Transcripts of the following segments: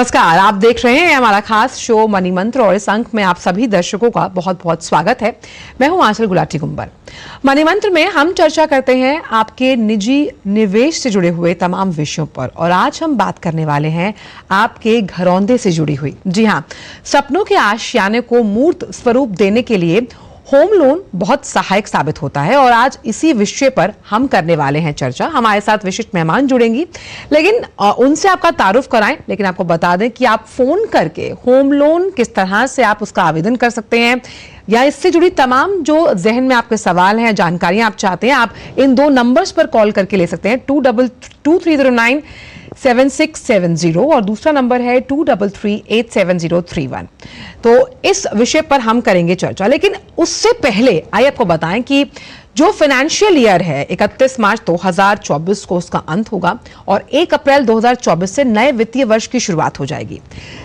नमस्कार, आप देख रहे हैं हमारा खास शो मनी मंत्र और इस अंक में आप सभी दर्शकों का बहुत बहुत स्वागत है। मैं हूं आंचल गुलाटी कुंबर। मनी मंत्र में हम चर्चा करते हैं आपके निजी निवेश से जुड़े हुए तमाम विषयों पर और आज हम बात करने वाले हैं आपके घरौंदे से जुड़ी हुई, जी हां, सपनों के आशियाने को मूर्त स्वरूप देने के लिए होम लोन बहुत सहायक साबित होता है और आज इसी विषय पर हम करने वाले हैं चर्चा। हमारे साथ विशिष्ट मेहमान जुड़ेंगी, लेकिन उनसे आपका तारुफ कराएं, लेकिन आपको बता दें कि आप फोन करके होम लोन किस तरह से आप उसका आवेदन कर सकते हैं या इससे जुड़ी तमाम जो जहन में आपके सवाल हैं, जानकारियां आप चाहते हैं, आप इन दो नंबर्स पर कॉल करके ले सकते हैं 2223097670 और दूसरा नंबर है 23387031। तो इस विषय पर हम करेंगे चर्चा, लेकिन उससे पहले आइए आपको बताएं कि जो फाइनेंशियल ईयर है 31 मार्च 2024 को उसका अंत होगा और 1 अप्रैल 2024 से नए वित्तीय वर्ष की शुरुआत हो जाएगी।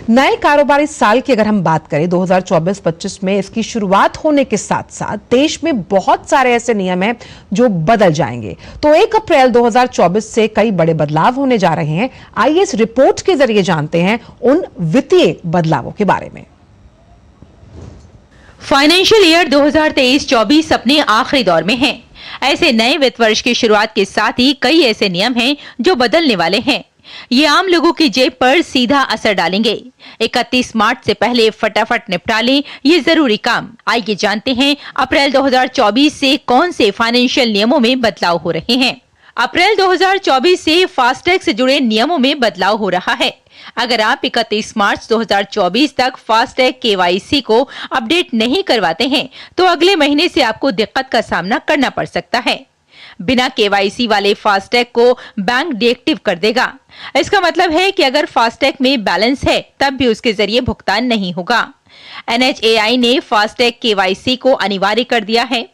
नए कारोबारी साल की अगर हम बात करें 2024-25 में इसकी शुरुआत होने के साथ साथ देश में बहुत सारे ऐसे नियम हैं जो बदल जाएंगे। तो 1 अप्रैल 2024 से कई बड़े बदलाव होने जा रहे हैं। आइए इस रिपोर्ट के जरिए जानते हैं उन वित्तीय बदलावों के बारे में। फाइनेंशियल ईयर 2023-24 अपने आखिरी दौर में है। ऐसे नए वित्त वर्ष की शुरुआत के साथ ही कई ऐसे नियम हैं जो बदलने वाले हैं। ये आम लोगों की जेब पर सीधा असर डालेंगे। 31 मार्च से पहले फटाफट निपटा लें ये जरूरी काम। आइए जानते हैं अप्रैल 2024 से कौन से फाइनेंशियल नियमों में बदलाव हो रहे हैं। अप्रैल 2024 से फास्टैग से जुड़े नियमों में बदलाव हो रहा है। अगर आप 31 मार्च 2024 तक फास्टैग केवाईसी को अपडेट नहीं करवाते हैं तो अगले महीने से आपको दिक्कत का सामना करना पड़ सकता है। बिना केवाईसी वाले फास्टैग को बैंक डीएक्टिव कर देगा। इसका मतलब है कि अगर फास्टैग में बैलेंस है तब भी उसके जरिए भुगतान नहीं होगा। NHAI ने फास्टैग केवाईसी को अनिवार्य कर दिया है।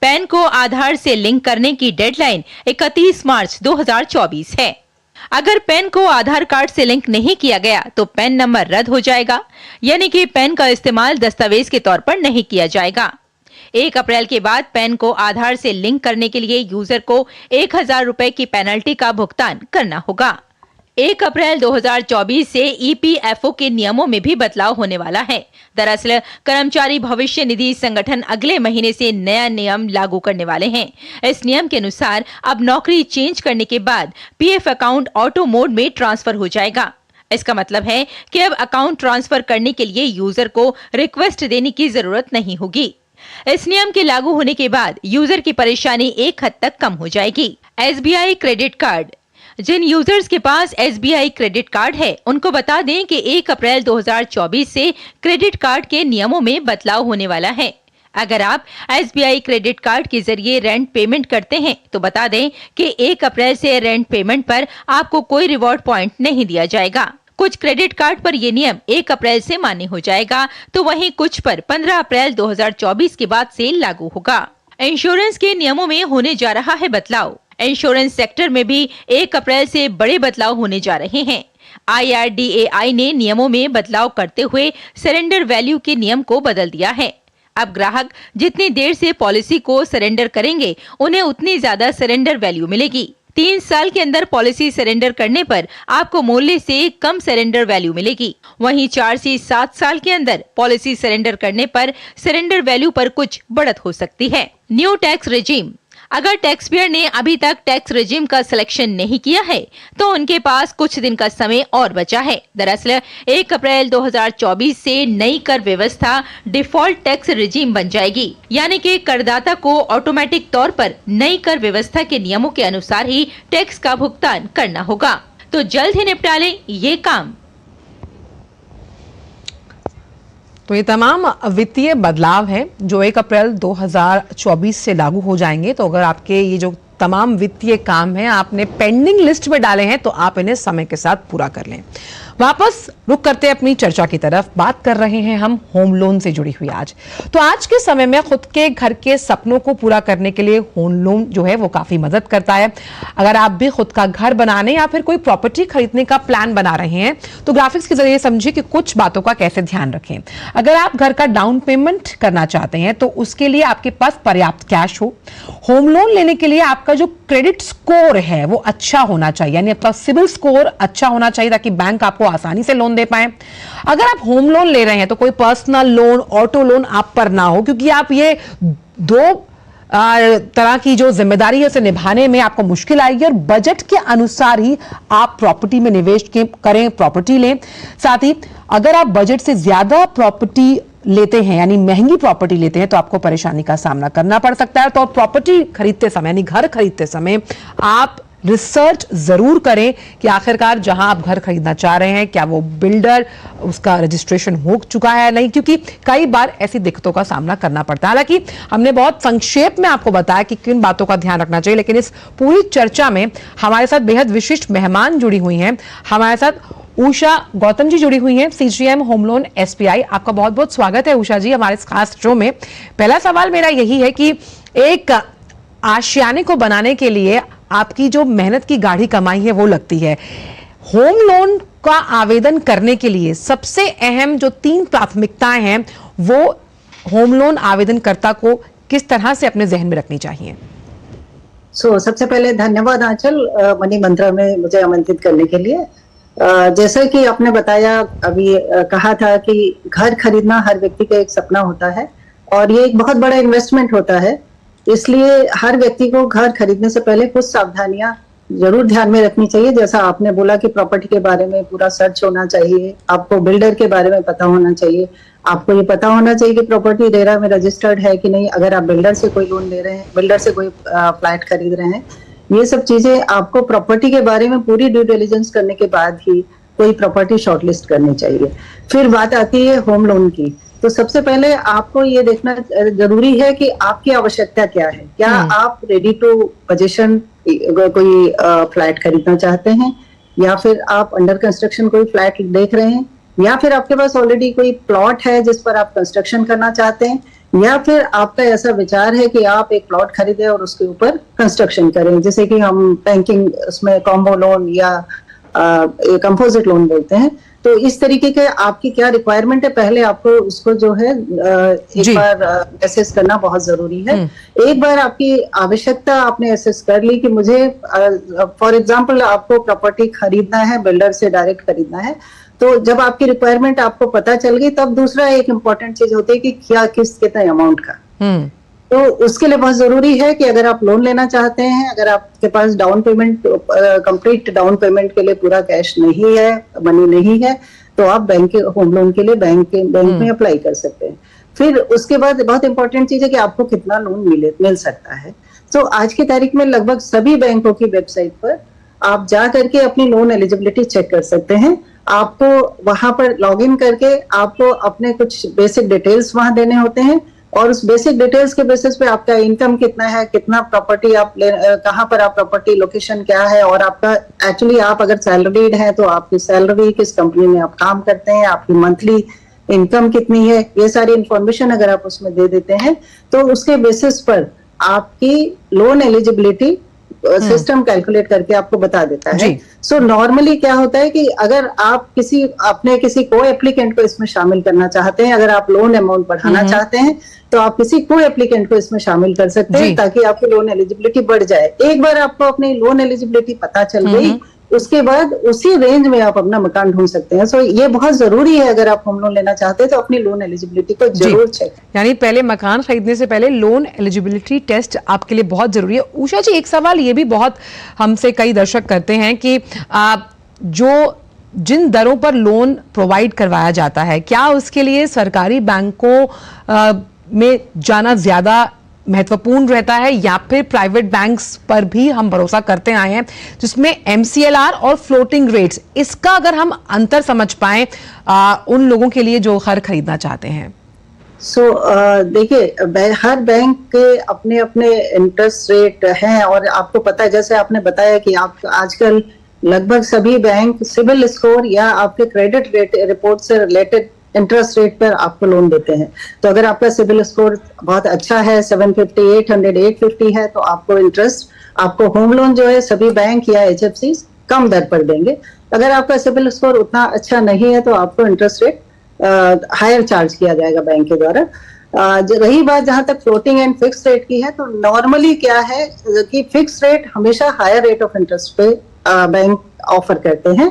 पैन को आधार से लिंक करने की डेडलाइन 31 मार्च 2024 है। अगर पैन को आधार कार्ड से लिंक नहीं किया गया तो पैन नंबर रद्द हो जाएगा, यानी कि पैन का इस्तेमाल दस्तावेज के तौर पर नहीं किया जाएगा। 1 अप्रैल के बाद पैन को आधार से लिंक करने के लिए यूजर को 1000 रुपए की पेनल्टी का भुगतान करना होगा। 1 अप्रैल 2024 से EPFO के नियमों में भी बदलाव होने वाला है। दरअसल कर्मचारी भविष्य निधि संगठन अगले महीने से नया नियम लागू करने वाले हैं। इस नियम के अनुसार अब नौकरी चेंज करने के बाद PF अकाउंट ऑटो मोड में ट्रांसफर हो जाएगा। इसका मतलब है कि अब अकाउंट ट्रांसफर करने के लिए यूजर को रिक्वेस्ट देने की जरूरत नहीं होगी। इस नियम के लागू होने के बाद यूजर की परेशानी एक हद तक कम हो जाएगी। SBI credit card. जिन यूजर्स के पास SBI क्रेडिट कार्ड है उनको बता दें कि 1 अप्रैल 2024 से क्रेडिट कार्ड के नियमों में बदलाव होने वाला है। अगर आप SBI क्रेडिट कार्ड के जरिए रेंट पेमेंट करते हैं तो बता दें कि 1 अप्रैल से रेंट पेमेंट पर आपको कोई रिवॉर्ड पॉइंट नहीं दिया जाएगा। कुछ क्रेडिट कार्ड पर यह नियम 1 अप्रैल से मान्य हो जाएगा, तो वहीं कुछ पर 15 अप्रैल 2024 के बाद से लागू होगा। इंश्योरेंस के नियमों में होने जा रहा है बदलाव। इंश्योरेंस सेक्टर में भी 1 अप्रैल से बड़े बदलाव होने जा रहे हैं। IRDAI ने नियमों में बदलाव करते हुए सरेंडर वैल्यू के नियम को बदल दिया है। अब ग्राहक जितनी देर से पॉलिसी को सरेंडर करेंगे उन्हें उतनी ज्यादा सरेंडर वैल्यू मिलेगी। 3 साल के अंदर पॉलिसी सरेंडर करने पर आपको मूल्य से कम सरेंडर वैल्यू मिलेगी। वहीं 4 से 7 साल के अंदर पॉलिसी सरेंडर करने पर सरेंडर वैल्यू पर कुछ बढ़त हो सकती है। New tax regime. अगर टैक्स पेयर ने अभी तक टैक्स रेजिम का सिलेक्शन नहीं किया है तो उनके पास कुछ दिन का समय और बचा है। दरअसल 1 अप्रैल 2024 से नई कर व्यवस्था डिफॉल्ट टैक्स रेजिम बन जाएगी, यानी कि करदाता को ऑटोमेटिक तौर पर नई कर व्यवस्था के नियमों के अनुसार ही टैक्स का भुगतान करना होगा। तो जल्द ही निपटा लें ये काम। तो ये तमाम वित्तीय बदलाव हैं जो 1 अप्रैल 2024 से लागू हो जाएंगे। तो अगर आपके ये जो तमाम वित्तीय काम हैं आपने पेंडिंग लिस्ट में डाले हैं तो आप इन्हें समय के साथ पूरा कर लें। वापस रुक करते अपनी चर्चा की तरफ। बात कर रहे हैं हम होम लोन से जुड़ी हुई आज। तो आज के समय में खुद के घर के सपनों को पूरा करने के लिए होम लोन जो है वो काफी मदद करता है। अगर आप भी खुद का घर बनाने या फिर कोई प्रॉपर्टी खरीदने का प्लान बना रहे हैं तो ग्राफिक्स के जरिए समझिए कि कुछ बातों का कैसे ध्यान रखें। अगर आप घर का डाउन पेमेंट करना चाहते हैं तो उसके लिए आपके पास पर्याप्त कैश हो। होम लोन लेने के लिए आपका जो क्रेडिट स्कोर है वो अच्छा होना चाहिए, यानी आपका सिबिल स्कोर अच्छा होना चाहिए ताकि बैंक आपको आसानी से लोन दे पाए। अगर आप होम लोन ले रहे हैं तो कोई पर्सनल लोन, ऑटो लोन आप पर ना हो, क्योंकि आप ये दो तरह की जो जिम्मेदारी है उसे निभाने में आपको मुश्किल आएगी, और बजट के अनुसार ही आप प्रॉपर्टी में निवेश करें, प्रॉपर्टी लें। साथ ही अगर आप बजट से ज्यादा प्रॉपर्टी लेते हैं, यानी महंगी प्रॉपर्टी लेते हैं, तो आपको परेशानी का सामना करना पड़ सकता है। तो प्रॉपर्टी खरीदते समय, यानी घर खरीदते समय, आप रिसर्च जरूर करें कि आखिरकार जहां आप घर खरीदना चाह रहे हैं क्या वो बिल्डर, उसका रजिस्ट्रेशन हो चुका है नहीं, क्योंकि कई बार ऐसी दिक्कतों का सामना करना पड़ता है। हालांकि हमने बहुत संक्षेप में आपको बताया कि किन बातों का ध्यान रखना चाहिए, लेकिन इस पूरी चर्चा में हमारे साथ बेहद विशिष्ट मेहमान जुड़ी हुई हैं। हमारे साथ उषा गौतम जी जुड़ी हुई हैं, सीजीएम होम लोन एसबीआई। आपका बहुत बहुत स्वागत है उषा जी हमारे इस खास शो में। पहला सवाल मेरा यही है कि एक आशियाने को बनाने के लिए आपकी जो मेहनत की गाढ़ी कमाई है वो लगती है, होम लोन का आवेदन करने के लिए सबसे अहम जो 3 प्राथमिकताएं हैं वो होम लोन आवेदनकर्ता को किस तरह से अपने जहन में रखनी चाहिए? सबसे पहले धन्यवाद आंचल, मनी मंत्रा में मुझे आमंत्रित करने के लिए। जैसे कि आपने बताया, अभी कहा था कि घर खरीदना हर व्यक्ति का एक सपना होता है और ये एक बहुत बड़ा इन्वेस्टमेंट होता है। इसलिए हर व्यक्ति को घर खरीदने से पहले कुछ सावधानियां जरूर ध्यान में रखनी चाहिए। जैसा आपने बोला कि प्रॉपर्टी के बारे में पूरा सर्च होना चाहिए, आपको बिल्डर के बारे में पता होना चाहिए, आपको ये पता होना चाहिए कि प्रॉपर्टी रेरा में रजिस्टर्ड है कि नहीं। अगर आप बिल्डर से कोई लोन ले रहे हैं, बिल्डर से कोई फ्लैट खरीद रहे हैं, ये सब चीजें आपको प्रॉपर्टी के बारे में पूरी ड्यू डिलिजेंस करने के बाद ही कोई प्रॉपर्टी शॉर्टलिस्ट करनी चाहिए। फिर बात आती है होम लोन की। तो सबसे पहले आपको ये देखना जरूरी है कि आपकी आवश्यकता क्या है। क्या आप रेडी टू पोजीशन कोई फ्लैट खरीदना चाहते हैं, या फिर आप अंडर कंस्ट्रक्शन कोई फ्लैट देख रहे हैं, या फिर आपके पास ऑलरेडी कोई प्लॉट है जिस पर आप कंस्ट्रक्शन करना चाहते हैं, या फिर आपका ऐसा विचार है कि आप एक प्लॉट खरीदें और उसके ऊपर कंस्ट्रक्शन करें, जैसे कि हम बैंकिंग उसमें कॉम्बो लोन या कंपोजिट लोन बोलते हैं। तो इस तरीके के आपकी क्या रिक्वायरमेंट है, पहले आपको उसको जो है एक बार असेस करना बहुत जरूरी है। एक बार आपकी आवश्यकता आपने असेस कर ली कि मुझे फॉर एग्जांपल आपको प्रॉपर्टी खरीदना है, बिल्डर से डायरेक्ट खरीदना है, तो जब आपकी रिक्वायरमेंट आपको पता चल गई, तब दूसरा एक इम्पोर्टेंट चीज होती है कि क्या कितने अमाउंट का। तो उसके लिए बहुत जरूरी है कि अगर आप लोन लेना चाहते हैं, अगर आपके पास down payment, complete down payment के लिए पूरा कैश नहीं है, मनी नहीं है, तो आप बैंक के होम लोन के लिए बैंक में अप्लाई कर सकते हैं। फिर उसके बाद बहुत इंपॉर्टेंट चीज है कि आपको कितना लोन मिल सकता है। तो आज की तारीख में लगभग सभी बैंकों की वेबसाइट पर आप जा करके अपनी लोन एलिजिबिलिटी चेक कर सकते हैं। आपको वहां पर लॉग इन करके आपको अपने कुछ बेसिक डिटेल्स वहां देने होते हैं, और उस बेसिक डिटेल्स के बेसिस पे आपका इनकम कितना है, कितना प्रॉपर्टी आप कहाँ पर आप प्रॉपर्टी, लोकेशन क्या है, और आपका एक्चुअली आप अगर सैलरीड है तो आपकी सैलरी, किस कंपनी में आप काम करते हैं, आपकी मंथली इनकम कितनी है, ये सारी इंफॉर्मेशन अगर आप उसमें दे देते हैं तो उसके बेसिस पर आपकी लोन एलिजिबिलिटी सिस्टम कैलकुलेट करके आपको बता देता है। सो नॉर्मली क्या होता है कि अगर आप किसी को एप्लीकेंट को इसमें शामिल करना चाहते हैं, अगर आप लोन अमाउंट बढ़ाना चाहते हैं, तो आप किसी को एप्लीकेंट को इसमें शामिल कर सकते हैं ताकि आपकी लोन एलिजिबिलिटी बढ़ जाए। एक बार आपको अपनी लोन एलिजिबिलिटी पता चल गई, उसके बाद उसी रेंज में आप अपना मकान ढूंढ सकते हैं। सो ये बहुत जरूरी है, अगर आप होम लोन लेना चाहते हैं तो अपनी लोन एलिजिबिलिटी को जरूर चेक। यानी पहले मकान खरीदने से पहले लोन एलिजिबिलिटी टेस्ट आपके लिए बहुत जरूरी है। उषा जी, एक सवाल ये भी बहुत हमसे कई दर्शक करते हैं कि जिन दरों पर लोन प्रोवाइड करवाया जाता है, क्या उसके लिए सरकारी बैंकों में जाना ज्यादा महत्वपूर्ण रहता है, या फिर प्राइवेट बैंक्स पर भी हम भरोसा करते आए हैं जिसमें MCLR और फ्लोटिंग रेट्स, इसका अगर हम अंतर समझ पाए उन लोगों के लिए जो घर खरीदना चाहते हैं? देखिए, हर बैंक के अपने अपने इंटरेस्ट रेट हैं, और आपको पता है, जैसे आपने बताया कि आप आजकल लगभग सभी बैंक सिबिल स्कोर या आपके क्रेडिट रेट रिपोर्ट से रिलेटेड इंटरेस्ट रेट पर आपको लोन देते हैं। तो अगर आपका सिबिल स्कोर बहुत अच्छा है, 750, 800, 850 है, तो आपको होम लोन जो है सभी बैंक या HFC कम दर पर देंगे। अगर आपका सिबिल स्कोर उतना अच्छा नहीं है तो आपको इंटरेस्ट रेट हायर चार्ज किया जाएगा बैंक के द्वारा। रही बात जहां तक फ्लोटिंग एंड फिक्स रेट की है, तो नॉर्मली क्या है कि फिक्स रेट हमेशा हायर रेट ऑफ इंटरेस्ट पे बैंक ऑफर करते हैं।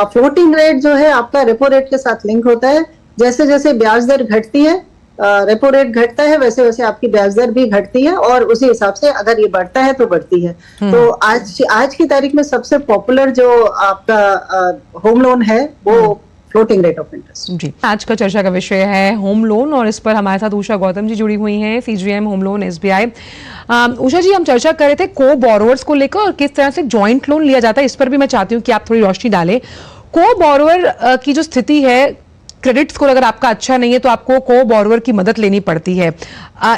फ्लोटिंग रेट जो है आपका रेपो रेट के साथ लिंक होता है। जैसे जैसे ब्याज दर घटती है, रेपो रेट घटता है, वैसे वैसे आपकी ब्याज दर भी घटती है, और उसी हिसाब से अगर ये बढ़ता है तो बढ़ती है। तो आज की तारीख में सबसे पॉपुलर जो आपका होम लोन है वो फ्लोटिंग रेट ऑफ इंटरेस्ट। जी, आज का चर्चा का विषय है होम लोन, और इस पर हमारे साथ उषा गौतम जी जुड़ी हुई हैं, CGM home loan SBI। Usha जी, हम चर्चा कर रहे थे को बोरोवर्स को लेकर और किस तरह से जॉइंट लोन लिया जाता है, इस पर भी मैं चाहती हूँ कि आप थोड़ी रोशनी डालें। को बोरोवर की जो स्थिति है, क्रेडिट स्कोर अगर आपका अच्छा नहीं है तो आपको को बोरोवर की मदद लेनी पड़ती है।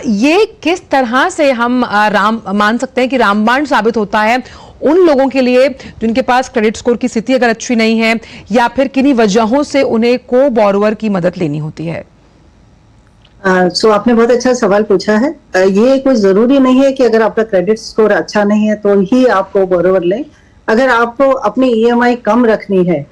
ये किस तरह से हम मान सकते हैं कि रामबाण साबित होता है उन लोगों के लिए जिनके पास क्रेडिट स्कोर की स्थिति अगर अच्छी नहीं है, या फिर किन्हीं वजहों से उन्हें को बोरोवर की मदद लेनी होती है? सो आपने बहुत अच्छा सवाल पूछा है। ये कुछ जरूरी नहीं है कि अगर आपका क्रेडिट स्कोर अच्छा नहीं है तो ही आपको बोरोवर लें। अगर आपको अपनी EMI कम रखनी है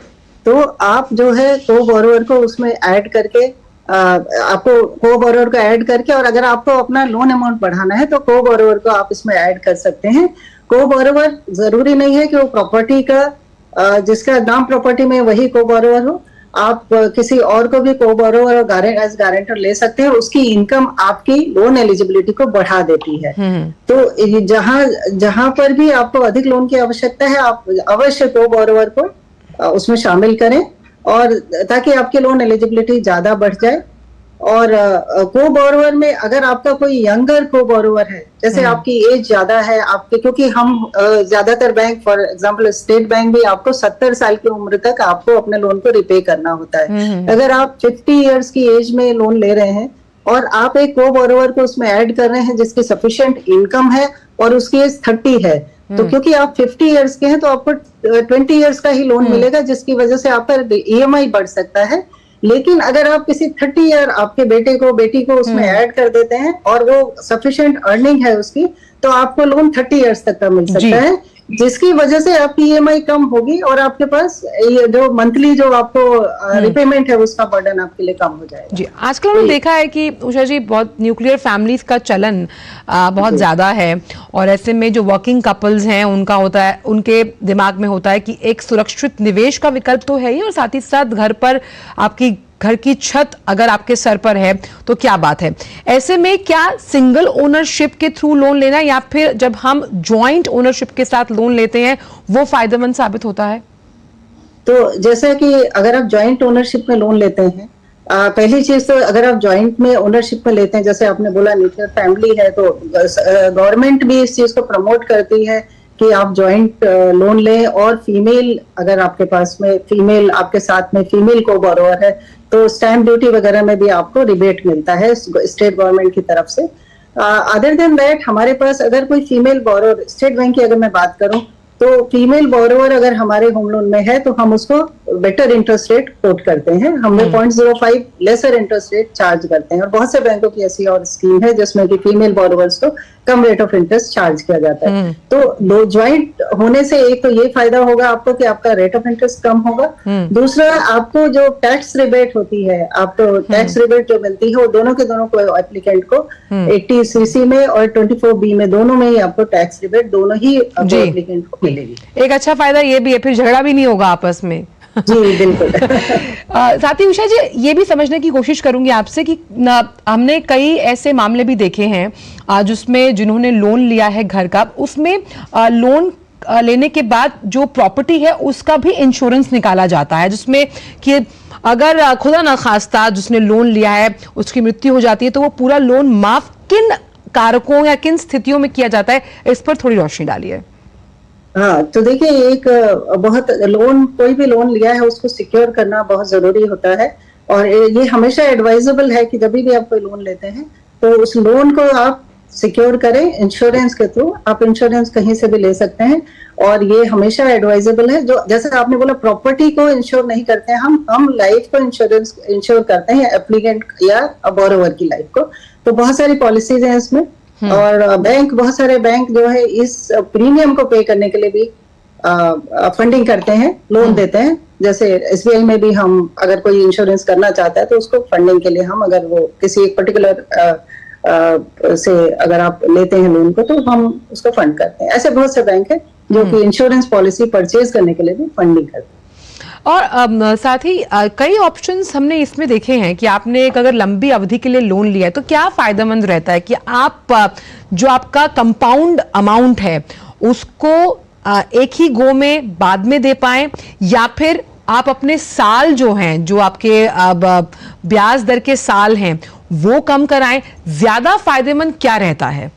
तो आप जो है को बोरोवर को उसमें ऐड करके, आपको को बोरोवर को ऐड करके, और अगर आपको अपना लोन अमाउंट बढ़ाना है तो को बोरोवर को आप इसमें ऐड कर सकते हैं। को बोरोवर जरूरी नहीं है कि वो प्रॉपर्टी का, जिसका नाम प्रॉपर्टी में वही को बोरोवर हो। आप किसी और को भी को बोरोवर और एज गारंटर ले सकते हैं, उसकी इनकम आपकी लोन एलिजिबिलिटी को बढ़ा देती है। तो जहां पर भी आपको अधिक लोन की आवश्यकता है, आप अवश्य को बोरोवर को उसमें शामिल करें, और ताकि आपकी लोन एलिजिबिलिटी ज्यादा बढ़ जाए। और को बोरोवर में अगर आपका कोई यंगर को बोरोवर है, जैसे आपकी एज ज्यादा है आपके, क्योंकि हम ज्यादातर bank, for example state bank भी आपको 70 साल की उम्र तक आपको अपने लोन को रिपे करना होता है। अगर आप 50 इयर्स की एज में लोन ले रहे हैं और आप एक को बोरोवर को उसमें ऐड कर रहे हैं जिसकी सफिशिएंट इनकम है और उसकी एज 30 है, तो क्योंकि आप 50 इयर्स के हैं तो आपको 20 इयर्स का ही लोन मिलेगा, जिसकी वजह से आपका EMI बढ़ सकता है। लेकिन अगर आप किसी 30 ईयर आपके बेटे को बेटी को उसमें ऐड कर देते हैं और वो सफिशिएंट अर्निंग है उसकी, तो आपको लोन 30 इयर्स तक का मिल सकता है, जिसकी वजह से आपकी EMI कम होगी और आपके पास ये जो मंथली जो आपको रिपेमेंट है उसका बर्डन आपके लिए कम हो जाएगा। जी, आजकल हमने देखा है कि उषा जी बहुत न्यूक्लियर फैमिलीज का चलन बहुत ज्यादा है, और ऐसे में जो वर्किंग कपल्स हैं उनका होता है, उनके दिमाग में होता है कि एक सुरक्षित निवेश का विकल्प तो है ही, और साथ ही साथ घर पर आपकी घर की छत अगर आपके सर पर है तो क्या बात है। ऐसे में क्या सिंगल ओनरशिप के थ्रू लोन लेना, या फिर जब हम जॉइंट ओनरशिप के साथ लोन लेते हैं वो फायदेमंद साबित होता है? तो जैसा कि अगर आप जॉइंट ओनरशिप में लोन लेते हैं, पहली चीज तो अगर आप जॉइंट में ओनरशिप में लेते हैं, जैसे आपने बोला न्यूक्लियर फैमिली है, तो गवर्नमेंट भी इस चीज को प्रमोट करती है कि आप जॉइंट लोन लें, और फीमेल, अगर आपके पास में फीमेल, आपके साथ में फीमेल को बोरोवर है तो स्टैंप ड्यूटी वगैरह में भी आपको रिबेट मिलता है स्टेट गवर्नमेंट की तरफ से। अदर देन दैट, हमारे पास अगर कोई फीमेल बोरोवर, स्टेट बैंक की अगर मैं बात करूं, तो फीमेल बोरोवर अगर हमारे होम लोन में है तो हम उसको बेटर इंटरेस्ट रेट कोट करते हैं, हमें 0.05 लेसर इंटरेस्ट रेट चार्ज करते हैं, और बहुत से बैंकों की ऐसी और स्कीम है जिसमें कि फीमेल बोरोवर्स को कम रेट ऑफ इंटरेस्ट चार्ज किया जाता है। तो ज्वाइंट होने से एक तो ये फायदा होगा आपको कि आपका रेट ऑफ इंटरेस्ट कम होगा, दूसरा आपको जो टैक्स रिबेट होती है, आपको टैक्स रिबेट जो मिलती है वो दोनों के दोनों को एप्लीकेंट को 80cc में और 24B में दोनों में ही आपको टैक्स रिबेट दोनों ही एप्लीकेंट को मिलेगी। एक अच्छा फायदा ये भी है, फिर झगड़ा भी नहीं होगा आपस में। जी बिल्कुल। साथ ही उषा जी, ये भी समझने की कोशिश करूंगी आपसे कि हमने कई ऐसे मामले भी देखे हैं जिसमें जिन्होंने लोन लिया है घर का, उसमें लोन लेने के बाद जो प्रॉपर्टी है उसका भी इंश्योरेंस निकाला जाता है, जिसमें कि अगर खुदा ना खास्ता जिसने लोन लिया है उसकी मृत्यु हो जाती है तो वो पूरा लोन माफ किन कारकों या किन स्थितियों में किया जाता है, इस पर थोड़ी रोशनी डालिए। हाँ, तो देखिए, एक बहुत लोन, कोई भी लोन लिया है उसको सिक्योर करना बहुत जरूरी होता है, और ये हमेशा एडवाइजेबल है कि जब भी आप कोई लोन लेते हैं तो उस लोन को आप सिक्योर करें इंश्योरेंस के थ्रू। आप इंश्योरेंस कहीं से भी ले सकते हैं, और ये हमेशा एडवाइजेबल है। जो जैसे आपने बोला प्रॉपर्टी को इंश्योर नहीं करते हैं, हम लाइफ को इंश्योर करते हैं, एप्लीकेंट या बोरोवर की लाइफ को। तो बहुत सारी पॉलिसीज हैं इसमें, और बहुत सारे बैंक जो है इस प्रीमियम को पे करने के लिए भी फंडिंग करते हैं, लोन देते हैं। जैसे एसबीआई में भी हम अगर कोई इंश्योरेंस करना चाहता है तो उसको फंडिंग के लिए हम, अगर वो किसी एक पर्टिकुलर से अगर आप लेते हैं लोन को, तो हम उसको फंड करते हैं। ऐसे बहुत से बैंक है जो कि इंश्योरेंस पॉलिसी परचेज करने के लिए भी फंडिंग करते हैं। और साथ ही कई ऑप्शंस हमने इसमें देखे हैं कि आपने एक अगर लंबी अवधि के लिए लोन लिया है तो क्या फायदेमंद रहता है कि आप जो आपका कंपाउंड अमाउंट है उसको एक ही गो में बाद में दे पाएं, या फिर आप अपने साल जो हैं, जो आपके ब्याज दर के साल हैं, वो कम कराएं? ज्यादा फायदेमंद क्या रहता है?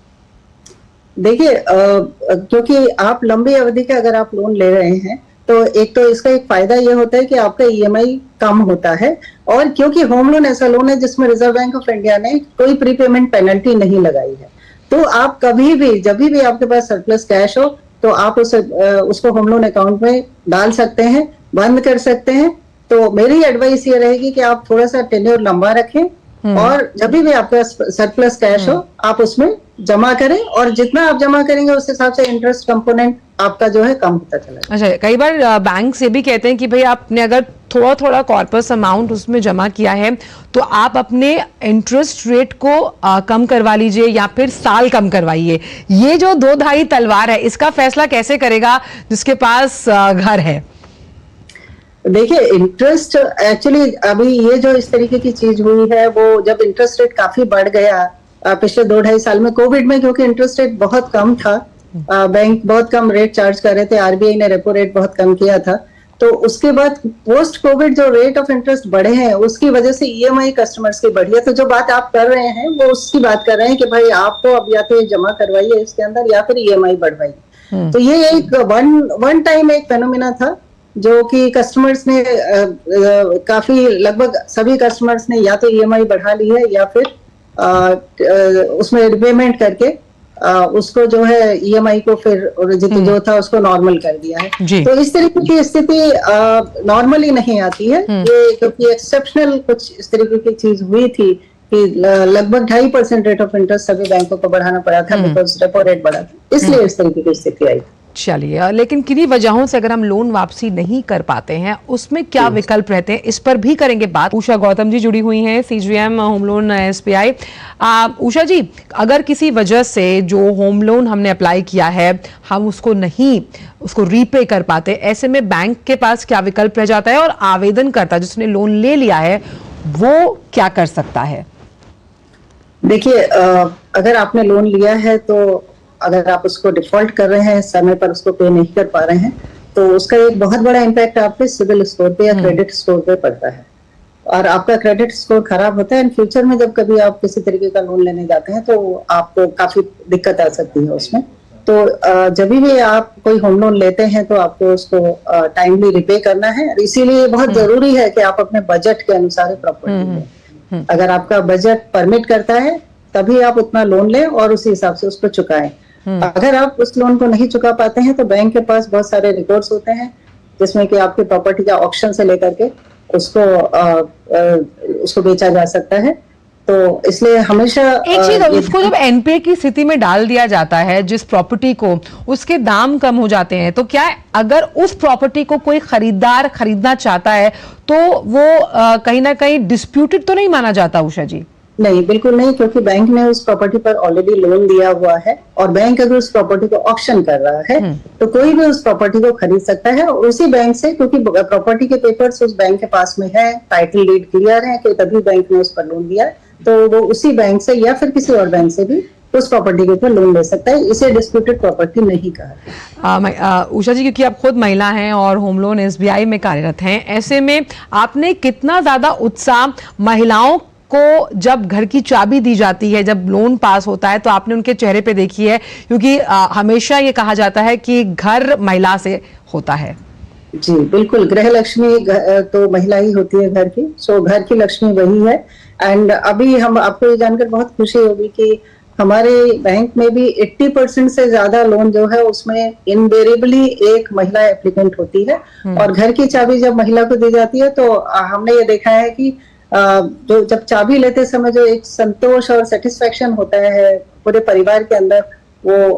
देखिए, क्योंकि आप लंबी अवधि का अगर आप लोन ले रहे हैं तो एक तो इसका एक फायदा ये होता है कि आपका ईएमआई कम होता है, और क्योंकि होम लोन ऐसा लोन है जिसमें रिजर्व बैंक ऑफ इंडिया ने कोई प्रीपेमेंट पेनल्टी नहीं लगाई है, तो आप कभी भी जब भी आपके पास सरप्लस कैश हो तो आप उसको होम लोन अकाउंट में डाल सकते हैं, बंद कर सकते हैं। तो मेरी एडवाइस ये रहेगी कि आप थोड़ा सा टेन्योर लंबा रखें, और जब भी आपके पास सरप्लस कैश हो आप उसमें जमा करें, और जितना आप जमा करेंगे उस हिसाब से इंटरेस्ट कंपोनेंट आपका जो है कम होता चला। अच्छा, कई बार बैंक से भी कहते हैं कि भाई आपने अगर थोड़ा थोड़ा कॉर्पस अमाउंट उसमें जमा किया है तो आप अपने इंटरेस्ट रेट को कम करवा लीजिए या फिर साल कम करवाइए। ये जो दो धाई तलवार है, इसका फैसला कैसे करेगा जिसके पास घर है? देखिए, इंटरेस्ट एक्चुअली अभी ये जो इस तरीके की चीज हुई है, वो जब इंटरेस्ट रेट काफी बढ़ गया पिछले 2-2.5 साल में, कोविड में, क्योंकि इंटरेस्ट रेट बहुत कम था, बैंक बहुत कम रेट चार्ज कर रहे थे, आरबीआई ने रेपो रेट बहुत कम किया था, तो उसके बाद पोस्ट कोविड जो रेट ऑफ इंटरेस्ट बढ़े हैं उसकी वजह से ईएमआई कस्टमर्स की बढ़ी है। तो जो बात आप कर रहे हैं वो उसकी बात कर रहे हैं कि भाई आपको अब या तो जमा करवाइए इसके अंदर या फिर ईएमआई बढ़वाइए। तो ये एक वन टाइम एक फेनोमेना था जो कि कस्टमर्स ने काफी, लगभग सभी कस्टमर्स ने या तो ईएमआई बढ़ा ली है या फिर उसमें रिपेमेंट करके उसको जो है ईएमआई को फिर जो था उसको नॉर्मल कर दिया है। तो इस तरीके की स्थिति नॉर्मली नहीं आती है, ये क्योंकि एक्सेप्शनल कुछ इस तरीके की चीज हुई थी कि लगभग 2.5% रेट ऑफ इंटरेस्ट सभी बैंकों को बढ़ाना पड़ा था, बिकॉज रेपो रेट बढ़ा था, इसलिए इस तरीके की स्थिति आई। चलिए, लेकिन किन्हीं वजहों से अगर हम लोन वापसी नहीं कर पाते हैं उसमें क्या विकल्प रहते हैं, इस पर भी करेंगे बात। उषा गौतम जी जुड़ी हुई हैं, CGM home loan SBI. Usha जी, अगर किसी वजह से जो होम लोन हमने अप्लाई किया है हम उसको रीपे कर पाते, ऐसे में बैंक के पास क्या विकल्प रह जाता है और आवेदनकर्ता जिसने लोन ले लिया है वो क्या कर सकता है? देखिए, अगर आपने लोन लिया है तो अगर आप उसको डिफॉल्ट कर रहे हैं, समय पर उसको पे नहीं कर पा रहे हैं, तो उसका एक बहुत बड़ा इम्पैक्ट आपके सिविल स्कोर पे या क्रेडिट स्कोर पे पड़ता है, और आपका क्रेडिट स्कोर खराब होता है। इन फ्यूचर में जब कभी आप किसी तरीके का लोन लेने जाते हैं तो आपको काफी दिक्कत आ सकती है उसमें। तो जब भी आप कोई होम लोन लेते हैं तो आपको उसको टाइमली रिपे करना है, इसीलिए बहुत जरूरी है कि आप अपने बजट के अनुसार प्रॉपर्टी लें। अगर आपका बजट परमिट करता है तभी आप उतना लोन लें और उसी हिसाब से उसको चुकाएं। अगर आप उस लोन को नहीं चुका पाते हैं तो बैंक के पास बहुत सारे रिकॉर्ड्स होते हैं जिसमें कि आपकी प्रॉपर्टी का ऑक्शन से लेकर के उसको बेचा जा सकता है। तो इसलिए हमेशा एक चीज, उसको जब एनपीए की स्थिति में डाल दिया जाता है जिस प्रॉपर्टी को, उसके दाम कम हो जाते हैं, तो क्या अगर उस प्रॉपर्टी को कोई खरीदार खरीदना चाहता है तो वो कहीं ना कहीं डिस्प्यूटेड तो नहीं माना जाता? उषा जी, नहीं, बिल्कुल नहीं, क्योंकि बैंक ने उस प्रॉपर्टी पर ऑलरेडी लोन दिया हुआ है, और बैंक अगर उस प्रॉपर्टी को ऑक्शन कर रहा है तो कोई भी उस प्रॉपर्टी को खरीद सकता है, और उसी बैंक से, क्योंकि प्रॉपर्टी के पेपर्स उस बैंक के पास में है, टाइटल डीड क्लियर है कि तभी बैंक ने उस पर लोन दिया, तो वो उसी बैंक से या फिर किसी और बैंक से भी उस प्रॉपर्टी के ऊपर लोन ले सकता है। इसे डिस्प्यूटेड प्रॉपर्टी नहीं कहा। उषा जी, क्योंकि आप खुद महिला हैं और होम लोन एसबीआई में कार्यरत हैं, ऐसे में आपने कितना ज्यादा उत्साह महिलाओं को जब घर की चाबी दी जाती है, जब लोन पास होता है, तो आपने उनके चेहरे पे देखी है, क्योंकि हमेशा ये कहा जाता है कि घर महिला से होता है। जी बिल्कुल, गृह लक्ष्मी तो महिला ही होती है घर की, सो घर की लक्ष्मी वही है। एंड अभी हम आपको ये जानकर बहुत खुशी होगी कि हमारे बैंक में भी 80% से ज्यादा लोन जो है उसमें इनवेरिएबली एक महिला एप्लीकेंट होती है, और घर की चाबी जब महिला को दी जाती है तो हमने ये देखा है कि जो जब चाबी लेते समय जो एक संतोष और सेटिस्फेक्शन होता है पूरे परिवार के अंदर, वो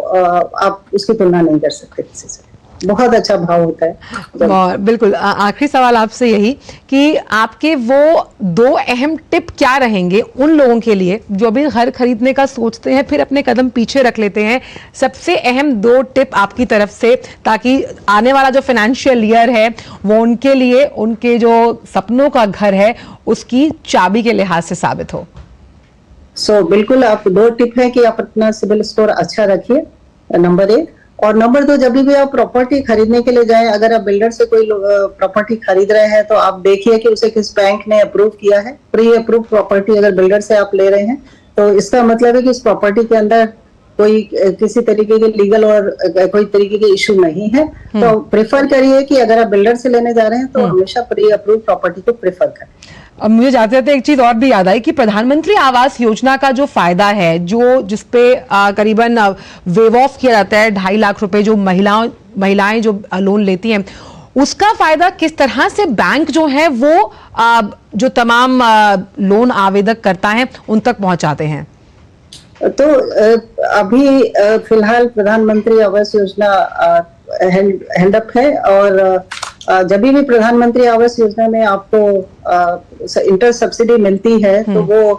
आप उसकी तुलना नहीं कर सकते किसी से। बहुत अच्छा भाव होता है। और बिल्कुल आखिरी सवाल आपसे यही कि आपके वो 2 अहम टिप क्या रहेंगे उन लोगों के लिए जो भी घर खरीदने का सोचते हैं फिर अपने कदम पीछे रख लेते हैं। सबसे अहम 2 टिप आपकी तरफ से, ताकि आने वाला जो फाइनेंशियल ईयर है वो उनके लिए उनके जो सपनों का घर है उसकी चाबी के लिहाज से साबित हो। बिल्कुल आप 2 टिप है कि आप अपना सिबिल स्कोर अच्छा रखिए, नंबर 1। और नंबर 2, जब भी आप प्रॉपर्टी खरीदने के लिए जाएं, अगर आप बिल्डर से कोई प्रॉपर्टी खरीद रहे हैं तो आप देखिए कि उसे किस बैंक ने अप्रूव किया है। प्री अप्रूव प्रॉपर्टी अगर बिल्डर से आप ले रहे हैं तो इसका मतलब है कि इस प्रॉपर्टी के अंदर कोई किसी तरीके के लीगल और कोई तरीके के इश्यू नहीं है। तो प्रेफर करिए कि अगर आप बिल्डर से लेने जा रहे हैं तो हमेशा प्री अप्रूव प्रॉपर्टी को प्रेफर करें। अब मुझे जाते जाते एक चीज और भी याद आई कि प्रधानमंत्री आवास योजना का जो फायदा है, जो जिसपे करीबन वेव ऑफ किया जाता है 2.5 लाख रुपए जो महिलाएं जो लोन लेती हैं, उसका फायदा किस तरह से बैंक जो है वो जो तमाम लोन आवेदक करता है उन तक पहुंचाते हैं? तो अभी फिलहाल प्रधानमंत्री आवास योजना हैंड अप है, और जब भी प्रधानमंत्री आवास योजना में आपको इंटर सब्सिडी मिलती है तो वो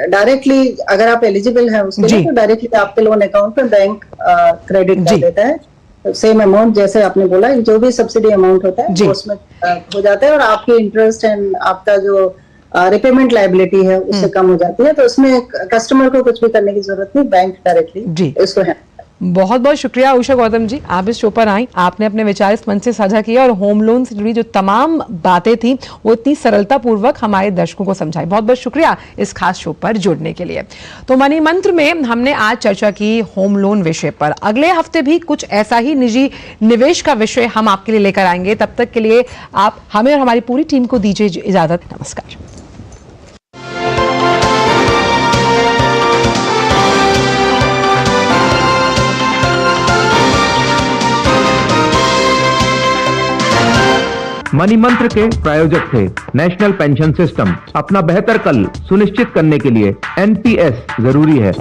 डायरेक्टली, अगर आप एलिजिबल हैं उसके लिए, तो डायरेक्टली आपके लोन अकाउंट पे बैंक क्रेडिट कर देता है। सेम अमाउंट जैसे आपने बोला, जो भी सब्सिडी अमाउंट होता है वो उसमें हो जाता है, और आपकी इंटरेस्ट एंड आपका जो रिपेमेंट लायबिलिटी है उससे कम हो जाती है। तो उसमें कस्टमर को कुछ भी करने की जरूरत नहीं, बैंक डायरेक्टली इसको है। बहुत बहुत शुक्रिया उषा गौतम जी, आप इस शो पर आई, आपने अपने विचार इस मंच से साझा किया और होम लोन से जुड़ी जो तमाम बातें थी वो इतनी सरलता पूर्वक हमारे दर्शकों को समझाई। बहुत बहुत शुक्रिया इस खास शो पर जुड़ने के लिए। तो मनी मंत्र में हमने आज चर्चा की होम लोन विषय पर। अगले हफ्ते भी कुछ ऐसा ही निजी निवेश का विषय हम आपके लिए लेकर आएंगे। तब तक के लिए आप हमें और हमारी पूरी टीम को दीजिए इजाजत। नमस्कार। मनी मंत्र के प्रायोजक थे नेशनल पेंशन सिस्टम। अपना बेहतर कल सुनिश्चित करने के लिए एनपीएस जरूरी है।